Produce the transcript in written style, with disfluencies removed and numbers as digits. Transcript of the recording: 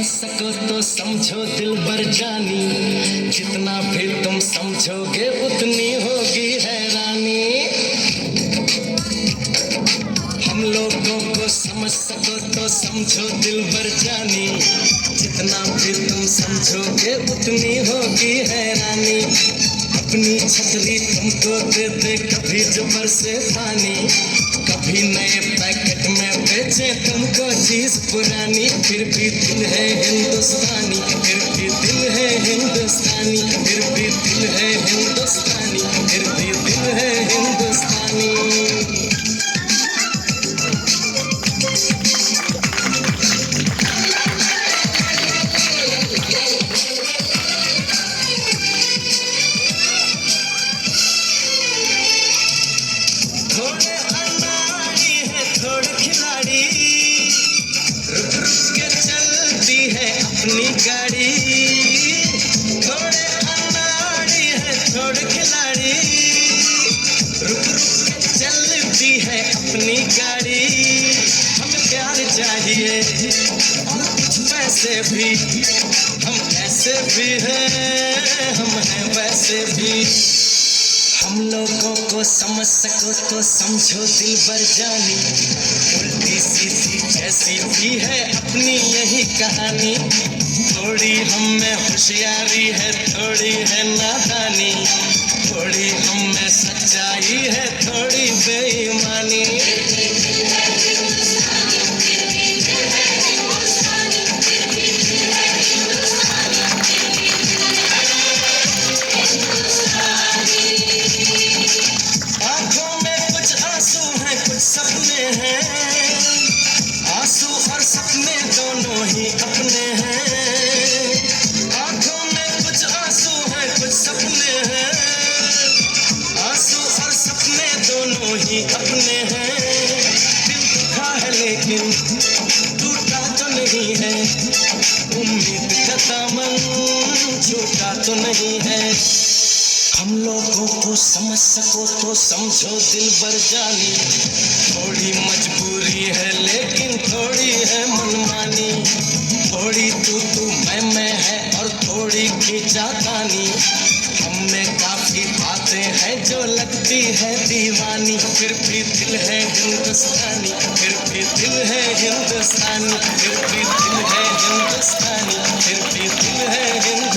समझ सको तो समझो दिल भर जानी, जितना भी तुम समझोगे उतनी होगी हैरानी। हम लोगों को समझ सको तो समझो दिल भर जानी, जितना भी तुम समझोगे उतनी होगी हैरानी। अपनी छतरी तुमको दे दे कभी ज़बर से पानी, कभी नए पैकेट में बेचे तुमको चीज पुरानी। फिर भी दिल है हिंदुस्तानी, फिर भी दिल है हिंदुस्तानी, फिर भी दिल है हिंदुस्तानी, फिर भी दिल है हिंदुस्तानी। थोड़े अनाड़ी है थोड़े खिलाड़ी, रुक रुक के चलती है अपनी गाड़ी। थोड़े अनाड़ी है थोड़े खिलाड़ी, रुक रुक के चलती है अपनी गाड़ी। हमें प्यार चाहिए और कुछ पैसे भी, हम ऐसे भी हैं हम हैं वैसे भी। हम लोगों को समझ सको तो समझो दिल भर जानी, उल्टी सीधी जैसी भी है अपनी यही कहानी। थोड़ी हम में होशियारी है थोड़ी है नादानी, थोड़ी हम में सच्चाई है थोड़ी बेईमानी। सपने हैं आंसू और सपने दोनों ही अपने हैं। आंखों में कुछ आंसू हैं कुछ सपने हैं, आंसू और सपने दोनों ही अपने हैं। दिल दुखा है लेकिन टूटा तो नहीं है, उम्मीद का दामन छूटा तो नहीं है। हम लोगों को समझ सको तो समझो दिल भर जानी, थोड़ी मजबूरी है लेकिन थोड़ी है मनमानी। थोड़ी तू मैं है और थोड़ी खींचातानी, हम में काफी बातें हैं जो लगती है दीवानी। फिर भी दिल है हिंदुस्तानी, फिर भी दिल है हिंदुस्तानी, फिर भी दिल है हिंदुस्तानी, फिर भी दिल है हिंदुस्तानी।